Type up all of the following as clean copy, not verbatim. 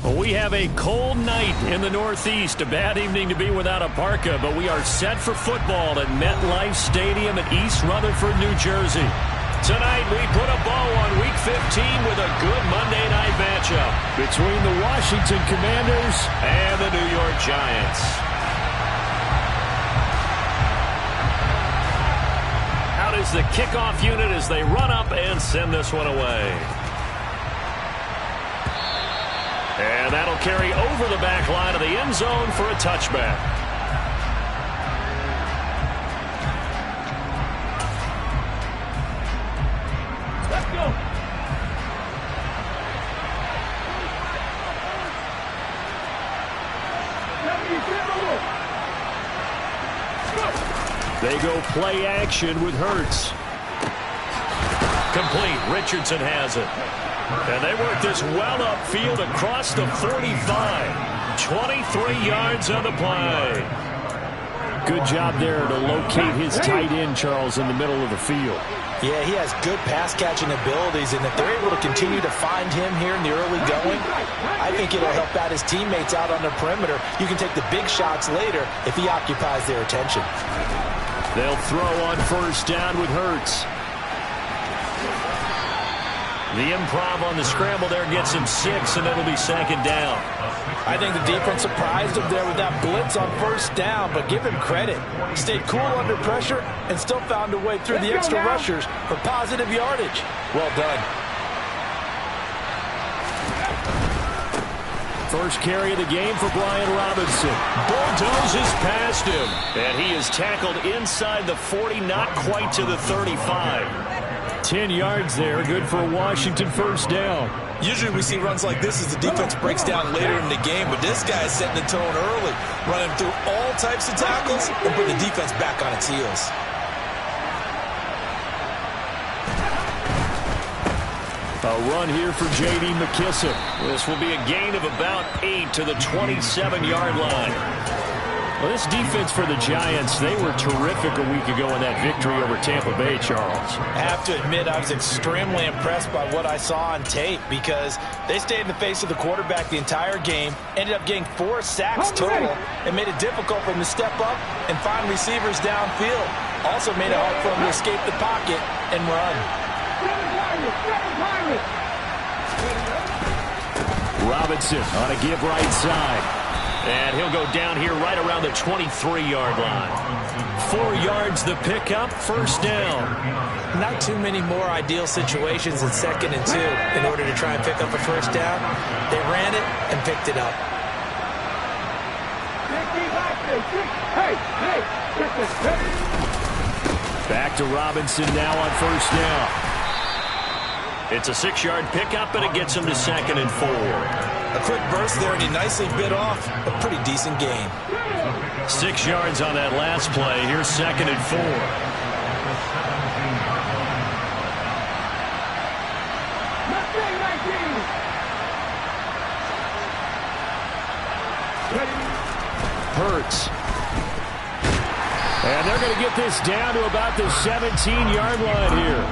We have a cold night in the Northeast. A bad evening to be without a parka, but we are set for football at MetLife Stadium in East Rutherford, New Jersey. Tonight, we put a bow on Week 15 with a good Monday night matchup between the Washington Commanders and the New York Giants. Out is the kickoff unit as they run up and send this one away. And that'll carry over the back line of the end zone for a touchback. Let's go. They go play action with Hurts. Complete. Richardson has it. And they work this well upfield across the 45. 23 yards on the play. Good job there to locate his tight end, Charles, in the middle of the field. Yeah, he has good pass-catching abilities, and if they're able to continue to find him here in the early going, I think it'll help out his teammates out on the perimeter. You can take the big shots later if he occupies their attention. They'll throw on first down with Hurts. The improv on the scramble there gets him 6, and it'll be second down. I think the defense surprised him there with that blitz on first down, but give him credit. Stayed cool under pressure and still found a way through the extra rushers for positive yardage. Well done. First carry of the game for Brian Robinson. Bulldozes past him, and he is tackled inside the 40, not quite to the 35. 10 yards there, good for a Washington first down. Usually we see runs like this as the defense breaks down later in the game, but this guy is setting the tone early, running through all types of tackles and putting the defense back on its heels. A run here for J.D. McKissic. This will be a gain of about 8 to the 27-yard line. Well, this defense for the Giants, they were terrific a week ago in that victory over Tampa Bay, Charles. I have to admit, I was extremely impressed by what I saw on tape because they stayed in the face of the quarterback the entire game, ended up getting 4 sacks total, and made it difficult for him to step up and find receivers downfield. Also made it hard for him to escape the pocket and run. Robinson on a give right side. And he'll go down here right around the 23-yard line. 4 yards the pickup, first down. Not too many more ideal situations in 2nd and 2 in order to try and pick up a first down. They ran it and picked it up. Back to Robinson now on first down. It's a 6-yard pickup, and it gets him to 2nd and 4. A quick burst there, and he nicely bit off a pretty decent gain. 6 yards on that last play. Here's 2nd and 4. Hurts. And they're going to get this down to about the 17-yard line here.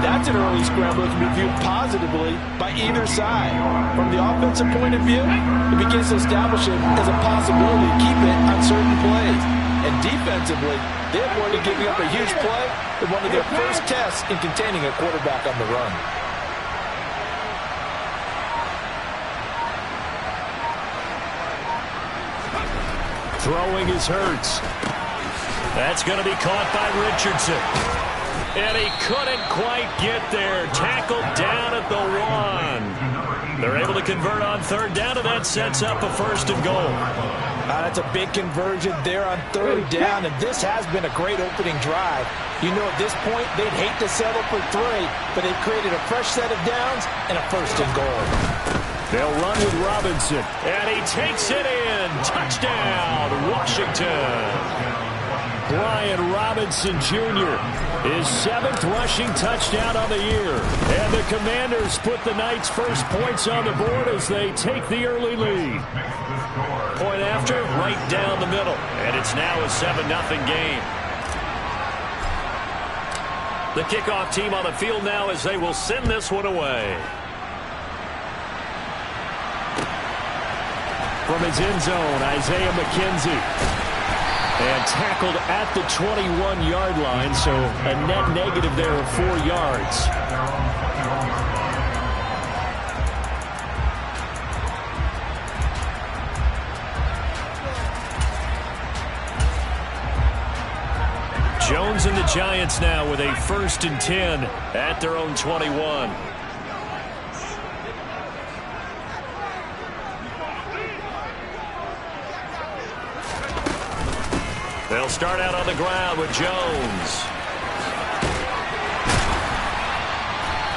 That's an early scramble that can be viewed positively by either side. From the offensive point of view, it begins to establish it as a possibility to keep it on certain plays. And defensively, they avoided giving up a huge play in one of their first tests in containing a quarterback on the run. Throwing is Hurts. That's going to be caught by Richardson. And he couldn't quite get there. Tackled down at the 1. They're able to convert on third down, and that sets up a first and goal. That's a big conversion there on third down, and this has been a great opening drive. You know, at this point, they'd hate to settle for 3, but they've created a fresh set of downs and a first and goal. They'll run with Robinson, and he takes it in. Touchdown, Washington. Brian Robinson Jr., his 7th rushing touchdown on the year. And the Commanders put the Knights' first points on the board as they take the early lead. Point after, right down the middle. And it's now a 7-0 game. The kickoff team on the field now as they will send this one away. from his end zone, Isaiah McKenzie. And tackled at the 21-yard line, so a net negative there of 4 yards. Jones and the Giants now with a 1st and 10 at their own 21. They'll start out on the ground with Jones.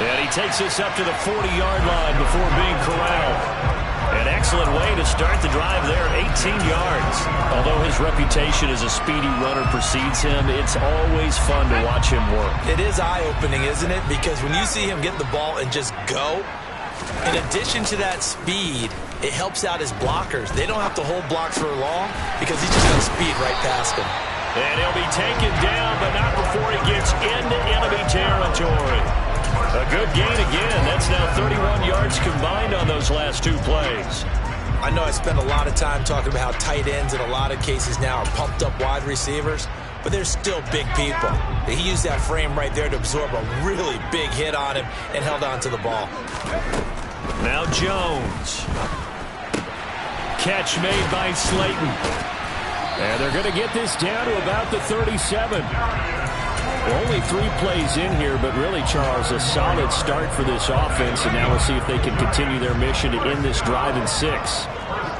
And he takes this up to the 40-yard line before being corralled. An excellent way to start the drive there, 18 yards. Although his reputation as a speedy runner precedes him, it's always fun to watch him work. It is eye-opening, isn't it? Because when you see him get the ball and just go, in addition to that speed, it helps out his blockers. They don't have to hold blocks for long because he's just going to speed right past them. And he'll be taken down, but not before he gets into enemy territory. A good gain again. That's now 31 yards combined on those last 2 plays. I know I spend a lot of time talking about how tight ends in a lot of cases now are pumped up wide receivers, but they're still big people. He used that frame right there to absorb a really big hit on him and held on to the ball. Now Jones. Catch made by Slayton. And they're going to get this down to about the 37. Only 3 plays in here, but really, Charles, a solid start for this offense, and now we'll see if they can continue their mission to end this drive in 6.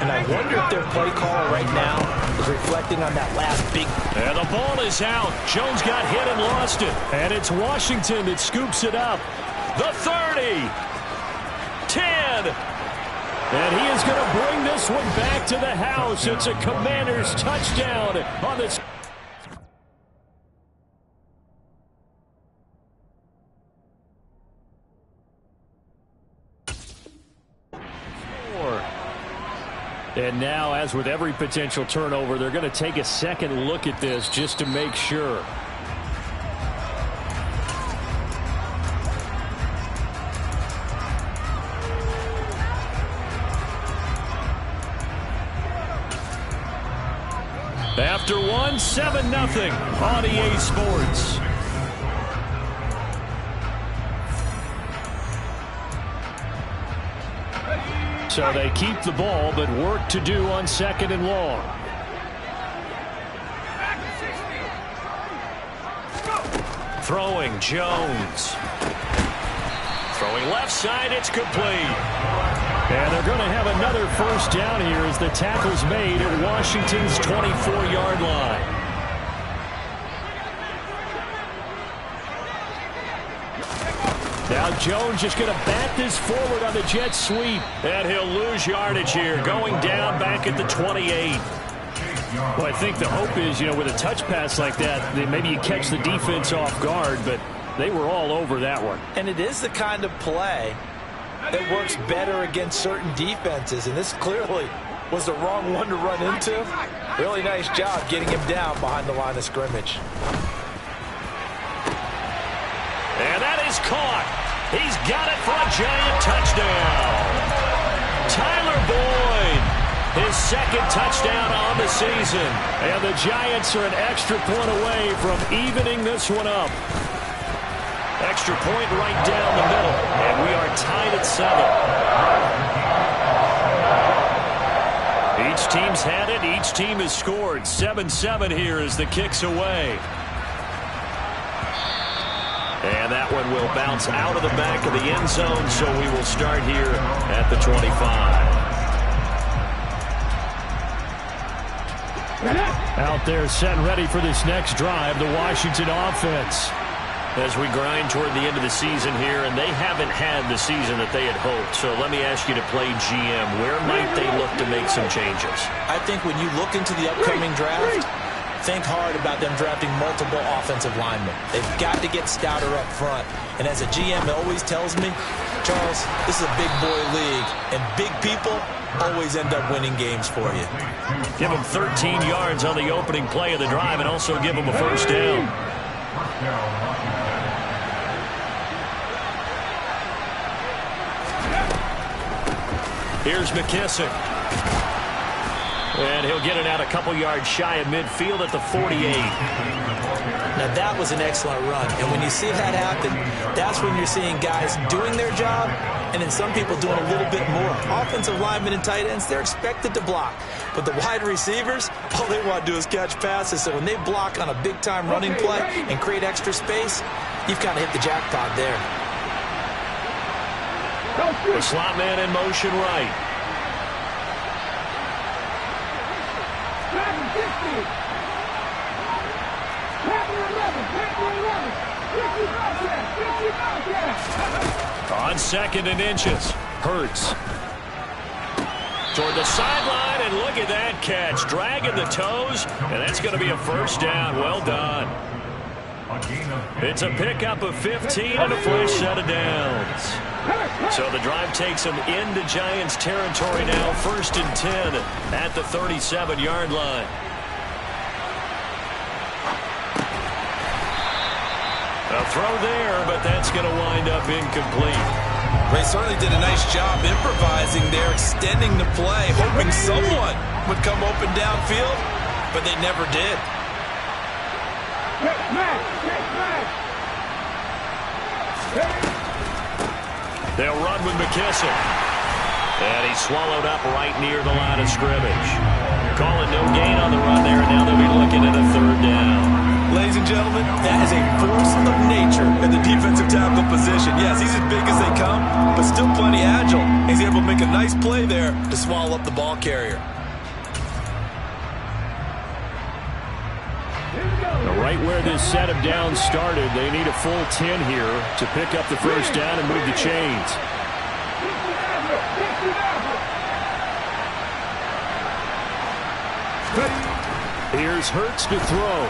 And I wonder if their play caller right now is reflecting on that last big... And the ball is out. Jones got hit and lost it. And it's Washington that scoops it up. The 30. 10. And he is going to bring this one back to the house. It's a Commanders touchdown on this. And now, as with every potential turnover, they're going to take a second look at this just to make sure. After 1, 7-0 on EA Sports. So they keep the ball, but work to do on 2nd and long. Throwing, Jones. Throwing left side, it's complete. And they're going to have another 1st down here as the tackle's made at Washington's 24-yard line. Now Jones just going to bat this forward on the jet sweep. And he'll lose yardage here, going down back at the 28. Well, I think the hope is, with a touch pass like that, that maybe you catch the defense off guard, but they were all over that one. And it is the kind of play that works better against certain defenses, and this clearly was the wrong one to run into. Really nice job getting him down behind the line of scrimmage. And that is caught. He's got it for a giant touchdown. Tyler Boyd, his 2nd touchdown on the season. And the Giants are an extra point away from evening this one up. Extra point right down the middle. And we are tied at 7. Each team's had it. Each team has scored. 7-7 here as the kick's away. And that one will bounce out of the back of the end zone, so we will start here at the 25. Out there set and ready for this next drive, the Washington offense. As we grind toward the end of the season here, and they haven't had the season that they had hoped. So let me ask you to play GM. Where might they look to make some changes? I think when you look into the upcoming draft, think hard about them drafting multiple offensive linemen. They've got to get stouter up front. And as a GM always tells me, Charles, this is a big boy league, and big people always end up winning games for you. Give them 13 yards on the opening play of the drive and also give them a 1st down. Here's McKissick. And he'll get it out a couple yards shy of midfield at the 48. Now, that was an excellent run. And when you see that happen, that's when you're seeing guys doing their job and then some people doing a little bit more. Offensive linemen and tight ends, they're expected to block. But the wide receivers, all they want to do is catch passes. So when they block on a big-time running play and create extra space, you've kind of hit the jackpot there. The slot man in motion right. On 2nd and inches, Hurts. Toward the sideline, and look at that catch. Dragging the toes, and that's going to be a first down. Well done. It's a pickup of 15 and a fresh set of downs. So the drive takes them into Giants territory now. 1st and 10 at the 37-yard line. A throw there, but that's going to wind up incomplete. They certainly did a nice job improvising there, extending the play, hoping someone would come open downfield, but they never did. They'll run with McKissick. And he's swallowed up right near the line of scrimmage. Calling no gain on the run there, and now they'll be looking at a 3rd down. Ladies and gentlemen, that is a force of nature in the defensive tackle position. Yes, he's as big as they come, but still plenty agile. He's able to make a nice play there to swallow up the ball carrier. Right where this set of downs started, they need a full 10 here to pick up the first down and move the chains. Here's Hurts to throw.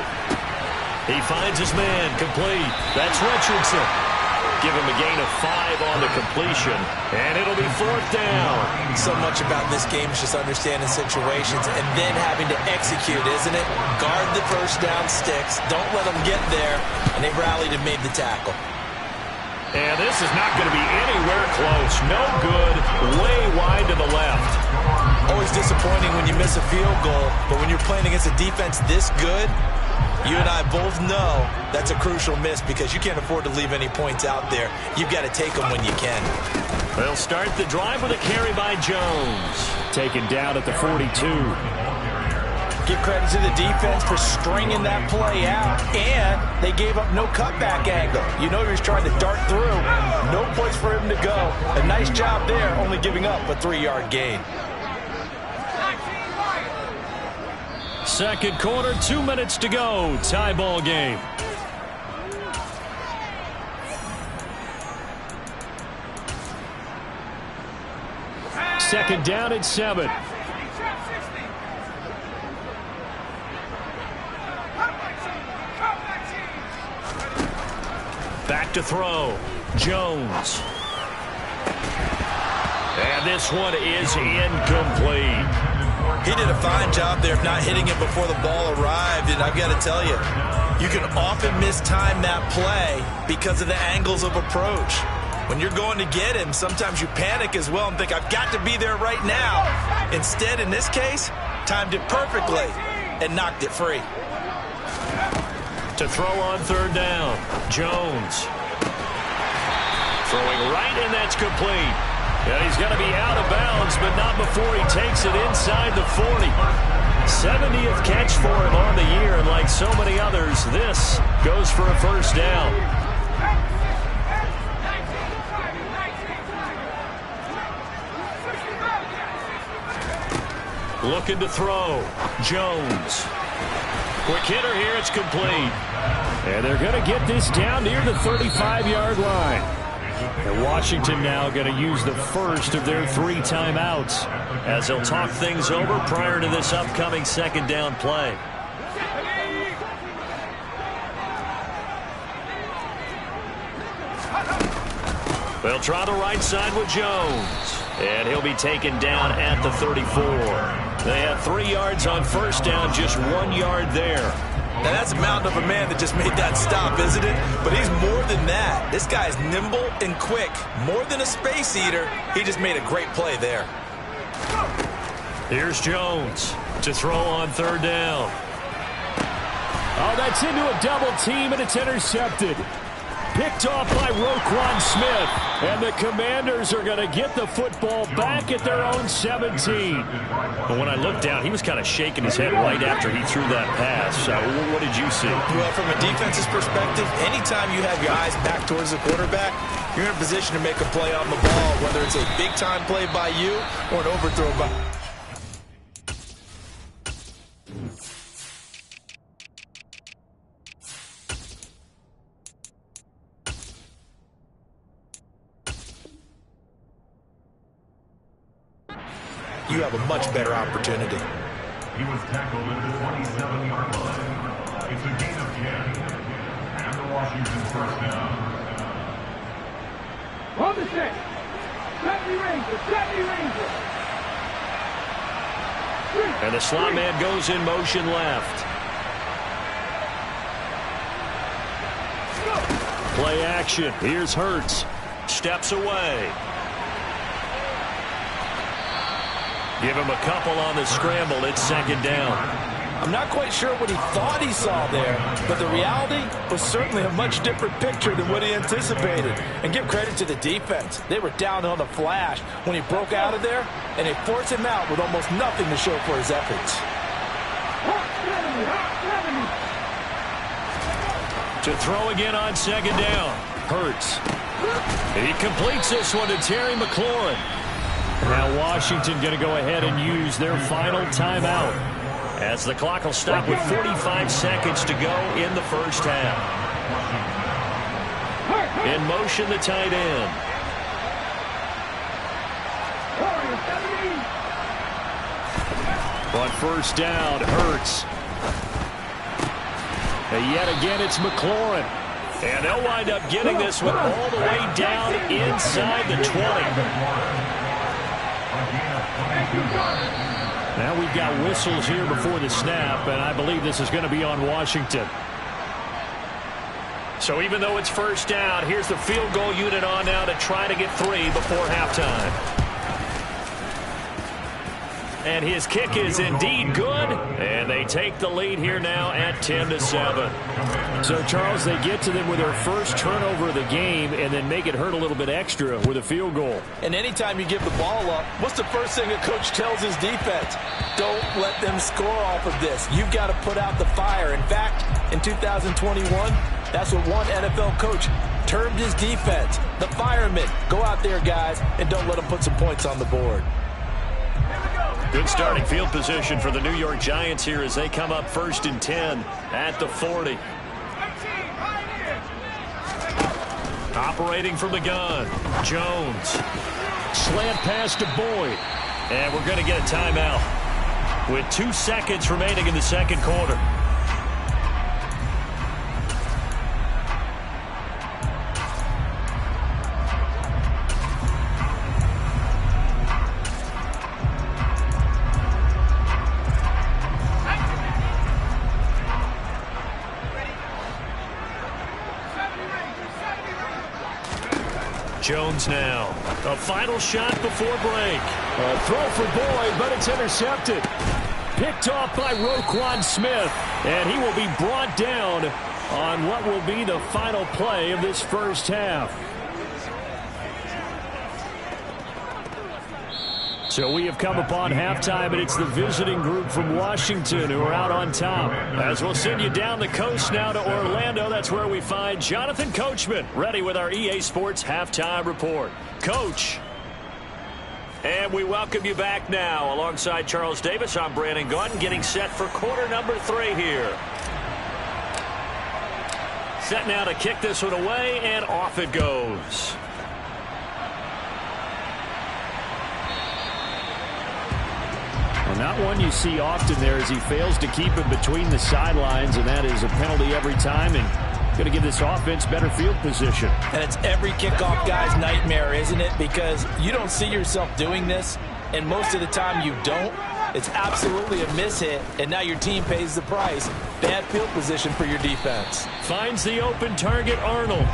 He finds his man, complete. That's Richardson. Give him a gain of 5 on the completion, and it'll be 4th down. So much about this game is just understanding situations and then having to execute, isn't it? Guard the first down sticks. Don't let them get there, and they rallied and made the tackle. And this is not going to be anywhere close. No good, way wide to the left. Always disappointing when you miss a field goal, but when you're playing against a defense this good, you and I both know that's a crucial miss because you can't afford to leave any points out there. You've got to take them when you can. They'll start the drive with a carry by Jones. Taken down at the 42. Give credit to the defense for stringing that play out, and they gave up no cutback angle. You know he was trying to dart through. No place for him to go. A nice job there, only giving up a 3-yard gain. 2nd quarter, 2 minutes to go. Tie ball game. Second down at 7. Back to throw. Jones. And this one is incomplete. He did a fine job there of not hitting it before the ball arrived, and I've got to tell you, you can often mistime that play because of the angles of approach. When you're going to get him, sometimes you panic as well and think, I've got to be there right now. Instead, in this case, timed it perfectly and knocked it free. To throw on 3rd down, Jones. Throwing right, and that's complete. And he's going to be out of bounds, but not before he takes it inside the 40. 70th catch for him on the year, and like so many others, this goes for a first down. Looking to throw. Jones. Quick hitter here, it's complete. And they're going to get this down near the 35-yard line. And Washington now going to use the first of their 3 timeouts as they'll talk things over prior to this upcoming 2nd down play. They'll try the right side with Jones. And he'll be taken down at the 34. They have 3 yards on first down, just 1 yard there. Now, that's a mountain of a man that just made that stop, isn't it? But he's more than that. This guy's nimble and quick. More than a space eater, he just made a great play there. Here's Jones. To throw on third down. Oh, that's into a double team, and it's intercepted. Picked off by Roquan Smith. And the Commanders are going to get the football back at their own 17. But when I looked down, he was kind of shaking his head right after he threw that pass. What did you see? Well, from a defense's perspective, anytime you have your eyes back towards the quarterback, you're in a position to make a play on the ball, whether it's a big-time play by you or an overthrow by... You have a much better opportunity. He was tackled at the 27-yard line. It's a gain of 10. And the Washington first down. On the set. 70 Ranger. 70 Ranger. And the slot man goes in motion left. Play action. Here's Hurts. Steps away. Give him a couple on the scramble. It's second down. I'm not quite sure what he thought he saw there, but the reality was certainly a much different picture than what he anticipated. And give credit to the defense. They were down on the flash when he broke out of there, and they forced him out with almost nothing to show for his efforts. To throw again on second down. Hurts. He completes this one to Terry McLaurin. Now Washington going to go ahead and use their final timeout as the clock will stop with 45 seconds to go in the first half. In motion, the tight end. On first down, Hurts. And yet again, it's McLaurin. And they'll wind up getting this one all the way down inside the 20. Now we've got whistles here before the snap, and I believe this is going to be on Washington. So even though it's first down, here's the field goal unit on now to try to get 3 before halftime. And his kick is indeed good, and they take the lead here now at 10-7. So, Charles, they get to them with their first turnover of the game and then make it hurt a little bit extra with a field goal. And anytime you give the ball up, what's the first thing a coach tells his defense? Don't let them score off of this. You've got to put out the fire. In fact, in 2021, that's what one NFL coach termed his defense. The firemen. Go out there, guys, and don't let them put some points on the board. Good starting field position for the New York Giants here as they come up 1st and 10 at the 40. Operating from the gun, Jones. Slant pass to Boyd. And we're going to get a timeout with 2 seconds remaining in the second quarter. Jones now. A final shot before break. A throw for Boyd, but it's intercepted. Picked off by Roquan Smith. And he will be brought down on what will be the final play of this first half. So we have come upon halftime, and it's the visiting group from Washington who are out on top. As we'll send you down the coast now to Orlando, that's where we find Jonathan Coachman, ready with our EA Sports Halftime Report. Coach. And we welcome you back now. Alongside Charles Davis, I'm Brandon Gaudin, getting set for quarter number 3 here. Set now to kick this one away, and off it goes. Not one you see often there as he fails to keep him between the sidelines, and that is a penalty every time, and going to give this offense better field position. And it's every kickoff guy's nightmare, isn't it? Because you don't see yourself doing this, and most of the time you don't. It's absolutely a mishit, and now your team pays the price. Bad field position for your defense. Finds the open target, Arnold.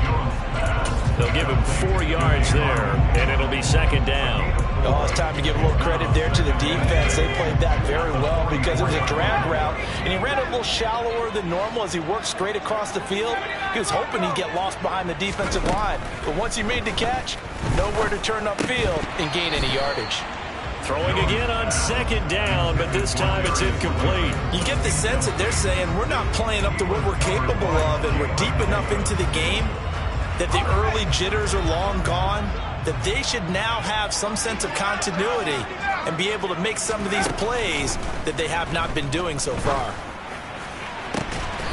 They'll give him 4 yards there, and it'll be second down. Oh, it's time to give a little credit there to the defense. They played that very well because it was a drag route, and he ran it a little shallower than normal as he worked straight across the field. He was hoping he'd get lost behind the defensive line, but once he made the catch, nowhere to turn upfield and gain any yardage. Throwing again on second down, but this time it's incomplete. You get the sense that they're saying we're not playing up to what we're capable of, and we're deep enough into the game that the early jitters are long gone, that they should now have some sense of continuity and be able to make some of these plays that they have not been doing so far.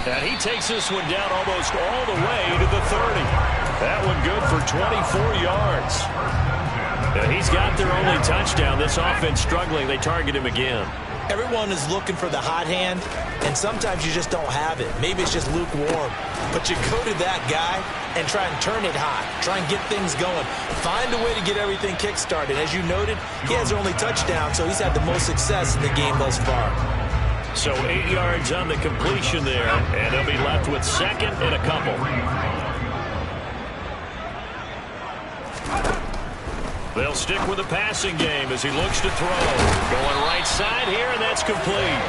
And he takes this one down almost all the way to the 30. That one good for 24 yards. And he's got their only touchdown. This offense struggling. They target him again. Everyone is looking for the hot hand, and sometimes you just don't have it. Maybe it's just lukewarm. But you go to that guy and try and turn it hot. Try and get things going. Find a way to get everything kick-started. As you noted, he has their only touchdown, so he's had the most success in the game thus far. So 8 yards on the completion there, and they'll be left with second and a couple. They'll stick with the passing game as he looks to throw. Going right side here, and that's complete.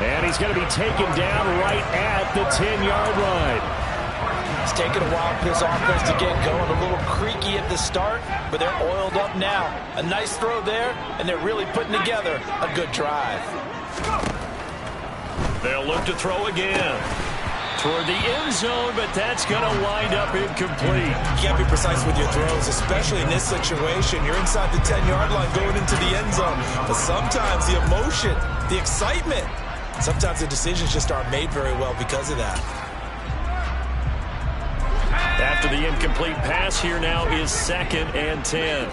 And he's going to be taken down right at the 10-yard line. It's taken a while for this offense to get going. A little creaky at the start, but they're oiled up now. A nice throw there, and they're really putting together a good drive. They'll look to throw again. Toward the end zone, but that's going to wind up incomplete. You can't be precise with your throws, especially in this situation. You're inside the 10-yard line going into the end zone. But sometimes the emotion, the excitement, sometimes the decisions just aren't made very well because of that. After the incomplete pass, here now is second and 10.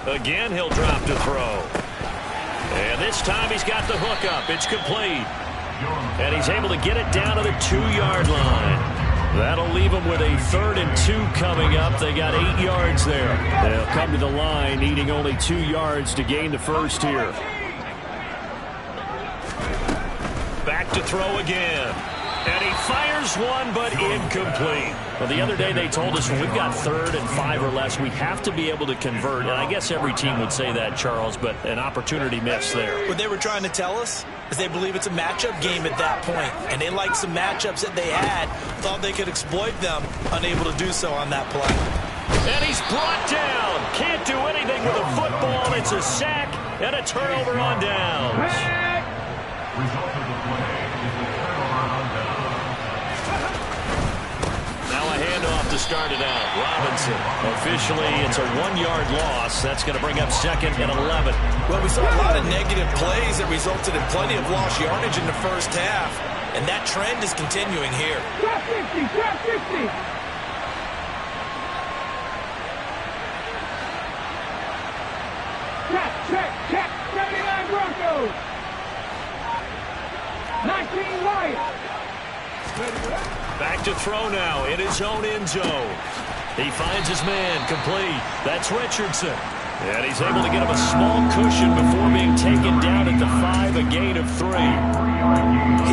Again, he'll drop to throw. And this time he's got the hook up. It's complete. And he's able to get it down to the 2-yard line. That'll leave him with a 3rd and 2 coming up. They got 8 yards there. They'll come to the line needing only 2 yards to gain the first here. Back to throw again. And he fires one, but incomplete. Well, the other day they told us when we've got 3rd and 5 or less, we have to be able to convert. And I guess every team would say that, Charles, but an opportunity missed there. What they were trying to tell us is they believe it's a matchup game at that point. And they liked some matchups that they had, thought they could exploit them, unable to do so on that play. And he's brought down. Can't do anything with a football. It's a sack and a turnover on downs. Result of the play is a turnover on down. Now a handoff to start it out. Robinson. Officially, it's a 1-yard loss. That's going to bring up second and 11. Well, we saw a lot of negative plays that resulted in plenty of lost yardage in the first half. And that trend is continuing here. Drop 50, drop 50. Check. 79 Broncos. 19 Lions. Back to throw now in his own end zone. He finds his man complete. That's Richardson. And he's able to get him a small cushion before being taken down at the 5, a gain of 3.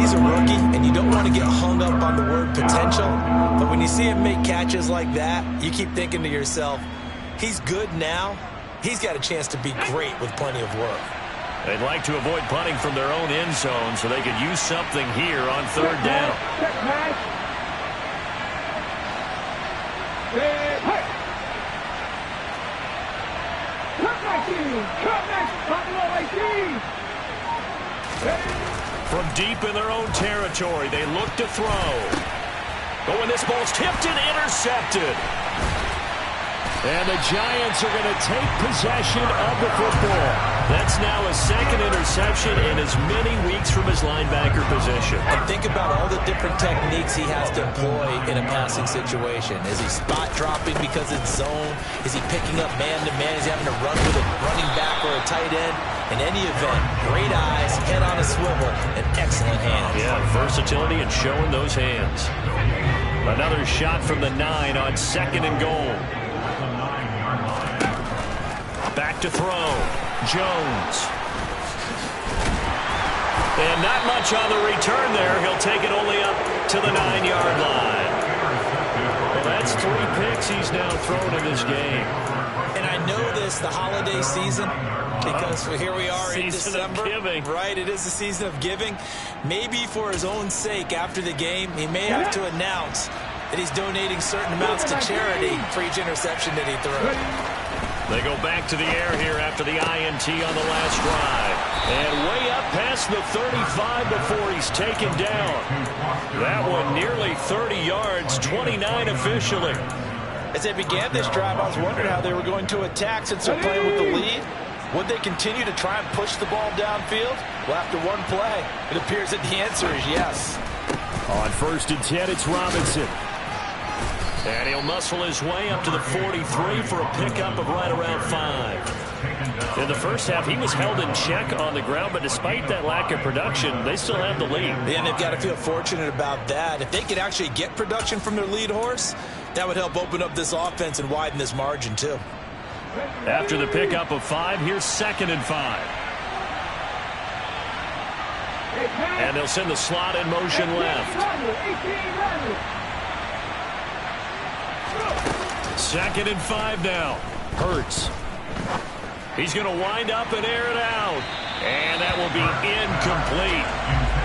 He's a rookie, and you don't want to get hung up on the word potential. But when you see him make catches like that, you keep thinking to yourself, he's good now. He's got a chance to be great with plenty of work. They'd like to avoid punting from their own end zone so they could use something here on 3rd down. Check match. Hey. Cut 19. Buffalo 18. From deep in their own territory, they look to throw. Oh, and this ball's tipped and intercepted. And the Giants are going to take possession of the football. That's now a 2nd interception in as many weeks from his linebacker position. And think about all the different techniques he has to employ in a passing situation. Is he spot dropping because it's zone? Is he picking up man-to-man? Is he having to run with a running back or a tight end? In any event, great eyes, head on a swivel, and excellent hands. Yeah, versatility and showing those hands. Another shot from the 9 on 2nd and goal. Back to throw. Jones. And not much on the return there. He'll take it only up to the 9-yard line. Well, that That's 3 picks he's now thrown in this game. And I know this, the holiday season, because here we are in December. Season of giving. Right, it is the season of giving. Maybe for his own sake after the game, he may have to announce that he's donating certain amounts to charity for each interception that he throws. They go back to the air here after the INT on the last drive. And way up past the 35 before he's taken down. That one nearly 30 yards, 29 officially. As they began this drive, I was wondering how they were going to attack since they're playing with the lead. Would they continue to try and push the ball downfield? Well, after one play, it appears that the answer is yes. On 1st and 10, it's Robinson. And he'll muscle his way up to the 43 for a pickup of right around 5. In the first half, he was held in check on the ground, but despite that lack of production, they still have the lead. And they've got to feel fortunate about that. If they could actually get production from their lead horse, that would help open up this offense and widen this margin, too. After the pickup of 5, here's 2nd and 5. And they'll send the slot in motion left. 2nd and 5 now. Hurts. He's going to wind up and air it out. And that will be incomplete.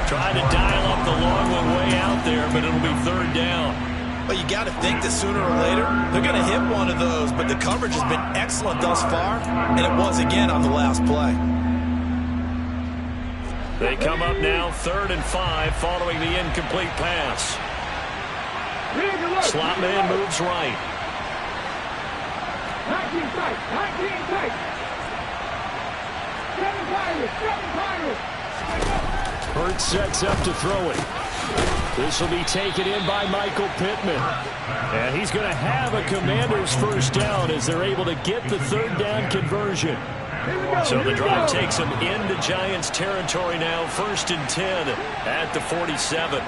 Trying to dial up the long one way out there, but it'll be 3rd down. Well, you got to think that sooner or later, they're going to hit one of those, but the coverage has been excellent thus far, and it was again on the last play. They come up now 3rd and 5 following the incomplete pass. Slot man moves right. 19 tight, 19 tight. 7 Pirates, 7 Pirates. Hurts sets up to throw it. This will be taken in by Michael Pittman. And he's going to have a Commanders first down as they're able to get the 3rd down conversion. So the drive takes them into Giants territory now. 1st and 10 at the 47.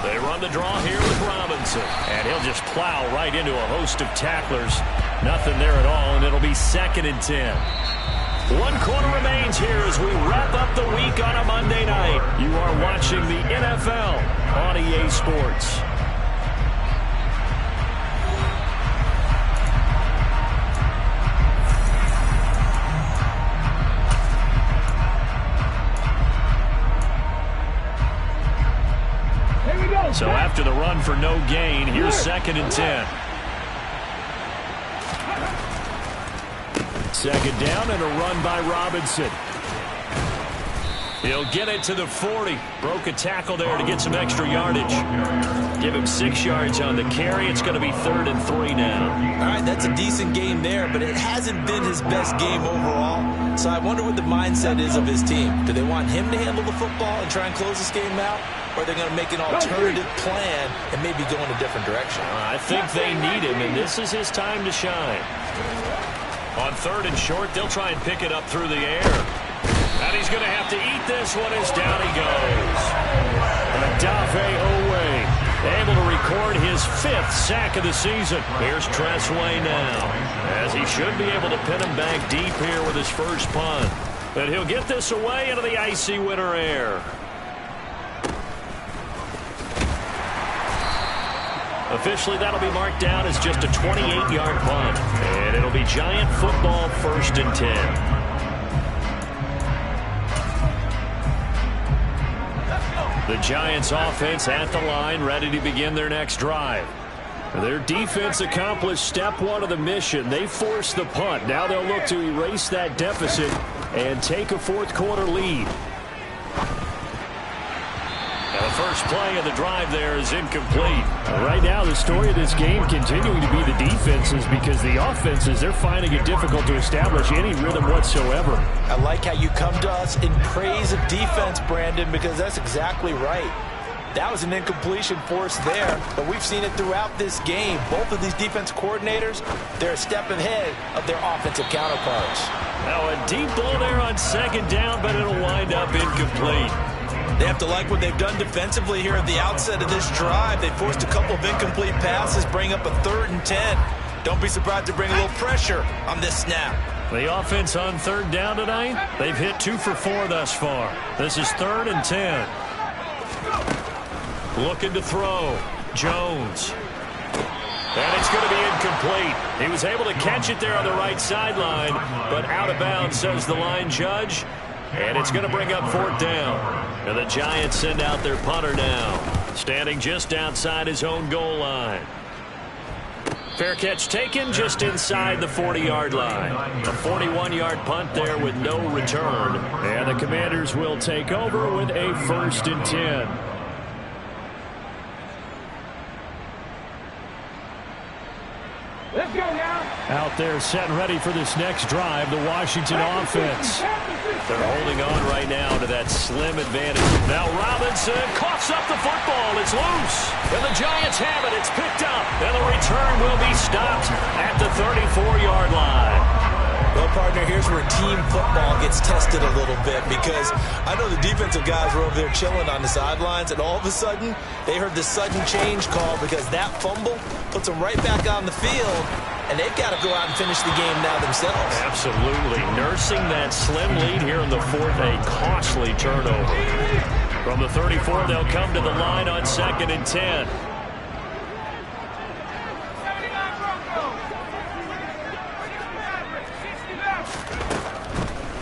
They run the draw here with Robinson. And he'll just plow right into a host of tacklers. Nothing there at all, and it'll be 2nd and 10. 1 quarter remains here as we wrap up the week on a Monday night. You are watching the NFL on EA Sports. So after the run for no gain, here's 2nd and 10. 2nd down and a run by Robinson. He'll get it to the 40. Broke a tackle there to get some extra yardage. Give him 6 yards on the carry. It's going to be 3rd and 3 now. All right, that's a decent game there, but it hasn't been his best game overall. So I wonder what the mindset is of his team. Do they want him to handle the football and try and close this game out? Or are they going to make an alternative plan and maybe go in a different direction? I think they need him, and this is his time to shine. On 3rd and short, they'll try and pick it up through the air. And he's going to have to eat this one as down he goes. Odafe Oweh able to record his 5th sack of the season. Here's Tress Way now, as he should be able to pin him back deep here with his first punt. But he'll get this away into the icy winter air. Officially, that'll be marked down as just a 28-yard punt. And it'll be Giant football 1st and 10. The Giants offense at the line, ready to begin their next drive. Their defense accomplished step 1 of the mission. They forced the punt. Now they'll look to erase that deficit and take a 4th quarter lead. The first play of the drive there is incomplete. Right now, the story of this game continuing to be the defenses, because the offenses, they're finding it difficult to establish any rhythm whatsoever. I like how you come to us in praise of defense, Brandon, because that's exactly right. That was an incompletion forced there, but we've seen it throughout this game. Both of these defense coordinators, they're a step ahead of their offensive counterparts. Now a deep ball there on 2nd down, but it'll wind up incomplete. They have to like what they've done defensively here at the outset of this drive. They forced a couple of incomplete passes, bring up a 3rd and 10. Don't be surprised to bring a little pressure on this snap. The offense on 3rd down tonight, they've hit 2 for 4 thus far. This is 3rd and 10. Looking to throw. Jones. And it's going to be incomplete. He was able to catch it there on the right sideline, but out of bounds, says the line judge. And it's going to bring up 4th down. And the Giants send out their punter now, standing just outside his own goal line. Fair catch taken just inside the 40-yard line. A 41-yard punt there with no return. And the Commanders will take over with a 1st and 10. Let's go now. Out there set and ready for this next drive, the Washington offense. They're holding on right now to that slim advantage. Now Robinson coughs up the football. It's loose. And the Giants have it. It's picked up. And the return will be stopped at the 34-yard line. Well, partner, here's where team football gets tested a little bit, because I know the defensive guys were over there chilling on the sidelines, and all of a sudden they heard this sudden change call because that fumble puts them right back on the field, and they've got to go out and finish the game now themselves. Absolutely. Nursing that slim lead here in the 4th, a costly turnover. From the 34, they'll come to the line on 2nd and 10.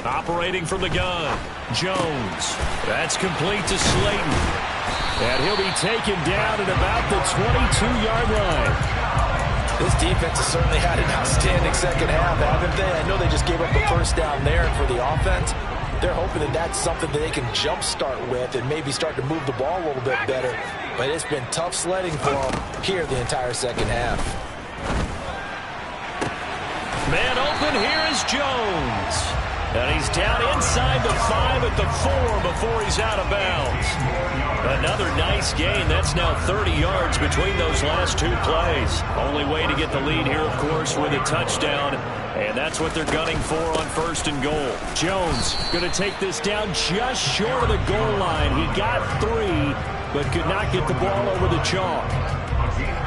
Operating from the gun, Jones. That's complete to Slayton. And he'll be taken down at about the 22-yard line. This defense has certainly had an outstanding second half, haven't they? I know they just gave up the 1st down there for the offense. They're hoping that that's something that they can jumpstart with and maybe start to move the ball a little bit better. But it's been tough sledding for them here the entire second half. Man open, here is Jones. And he's down inside the 5 at the 4 before he's out of bounds. Another nice gain. That's now 30 yards between those last 2 plays. Only way to get the lead here, of course, with a touchdown. And that's what they're gunning for on 1st and goal. Jones going to take this down just short of the goal line. He got 3, but could not get the ball over the chalk.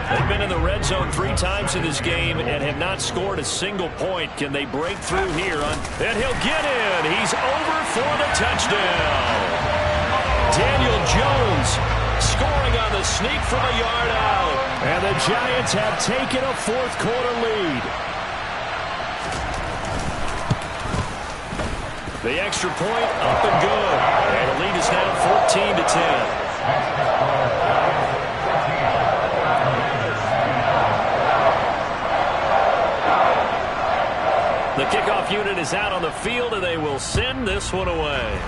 They've been in the red zone 3 times in this game and have not scored a single point. Can they break through here? And he'll get in. He's over for the touchdown. Daniel Jones scoring on the sneak from a yard out. And the Giants have taken a 4th quarter lead. The extra point up and good. And the lead is now 14-10. The kickoff unit is out on the field, and they will send this one away.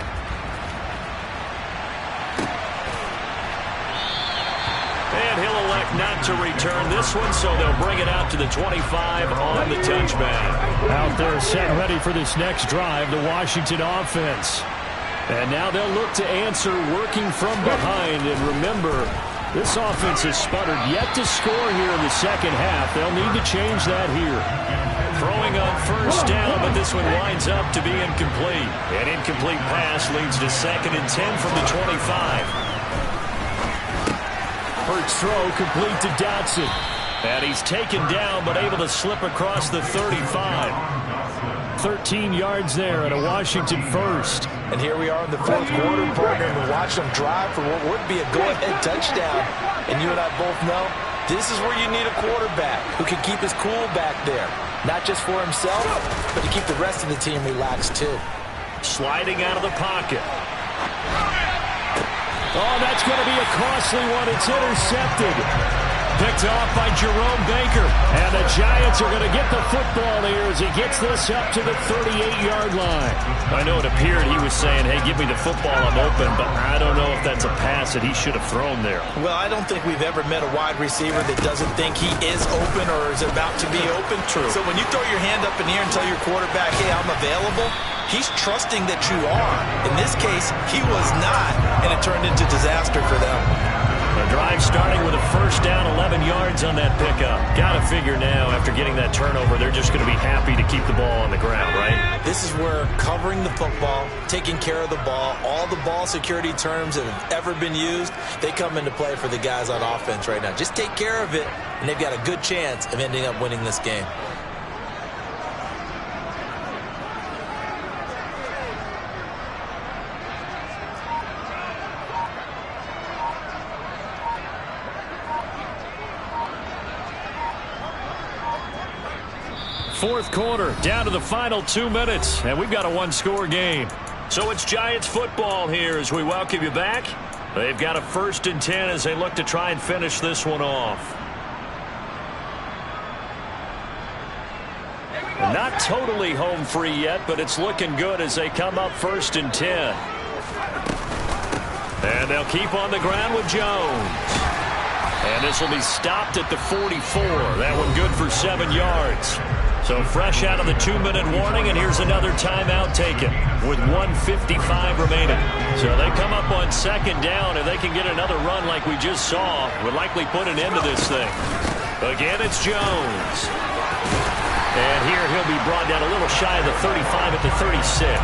And he'll elect not to return this one, so they'll bring it out to the 25 on the touchback. Out there set ready for this next drive, the Washington offense. And now they'll look to answer working from behind. And remember, this offense has sputtered yet to score here in the second half. They'll need to change that here. Throwing on 1st down, but this one winds up to be incomplete. An incomplete pass leads to 2nd and 10 from the 25. Hurts throw complete to Dotson. And he's taken down, but able to slip across the 35. 13 yards there and a Washington 1st. And here we are in the 4th quarter, partner, and watch them drive for what would be a go-ahead touchdown. And you and I both know this is where you need a quarterback who can keep his cool back there. Not just for himself, but to keep the rest of the team relaxed, too. Sliding out of the pocket. Oh, that's going to be a costly one. It's intercepted. Picked off by Jerome Baker. And the Giants are going to get the football here as he gets this up to the 38-yard line. I know it appeared he was saying, hey, give me the football, I'm open, but I don't know if that's a pass that he should have thrown there. Well, I don't think we've ever met a wide receiver that doesn't think he is open or is about to be open. True. So when you throw your hand up in the air and tell your quarterback, hey, I'm available, he's trusting that you are. In this case, he was not, and it turned into disaster for them. The drive starting with a 1st down, 11 yards on that pickup. Got to figure now, after getting that turnover, they're just going to be happy to keep the ball on the ground, right? This is where covering the football, taking care of the ball, all the ball security terms that have ever been used, they come into play for the guys on offense right now. Just take care of it, and they've got a good chance of ending up winning this game. Fourth quarter, down to the final 2 minutes, and we've got a one-score game. So it's Giants football here as we welcome you back. They've got a 1st and 10 as they look to try and finish this one off. Not totally home free yet, but it's looking good as they come up 1st and 10. And they'll keep on the ground with Jones. And this will be stopped at the 44. That one good for 7 yards. So fresh out of the 2-minute warning, and here's another timeout taken with 1:55 remaining. So they come up on 2nd down, and they can get another run like we just saw. Would likely put an end to this thing. Again, it's Jones. And here he'll be brought down a little shy of the 35 at the 36.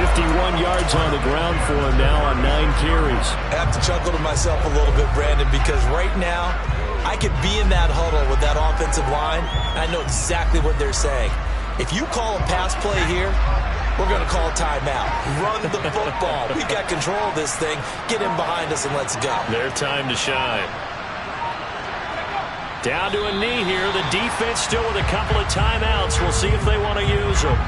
51 yards on the ground for him now on 9 carries. I have to chuckle to myself a little bit, Brandon, because right now I could be in that huddle with that offensive line, and I know exactly what they're saying. If you call a pass play here, we're going to call timeout. Run the football. We've got control of this thing. Get in behind us and let's go. Their time to shine. Down to a knee here. The defense still with a couple of timeouts. We'll see if they want to use them.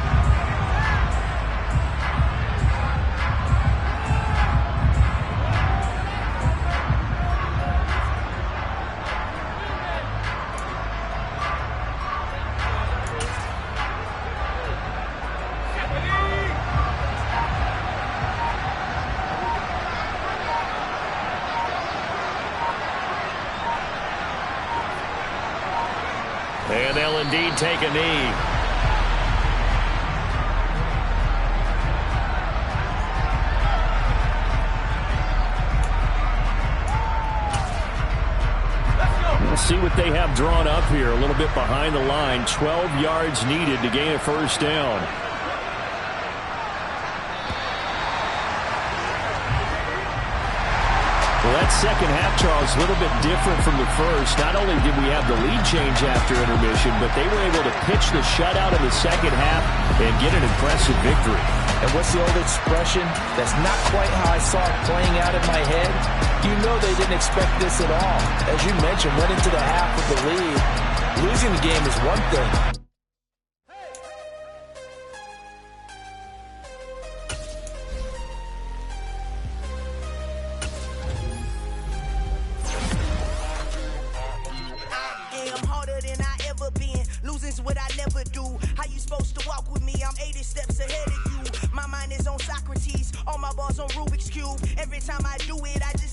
And they'll indeed take a knee. We'll see what they have drawn up here. A little bit behind the line. 12 yards needed to gain a 1st down. Well, that second half, Charles, a little bit different from the first. Not only did we have the lead change after intermission, but they were able to pitch the shutout in the second half and get an impressive victory. And what's the old expression? That's not quite how I saw it playing out in my head. You know they didn't expect this at all. As you mentioned, went into the half with the lead. Losing the game is one thing. What I never do. How you supposed to walk with me? I'm 80 steps ahead of you. My mind is on Socrates. All my balls on Rubik's Cube. Every time I do it, I just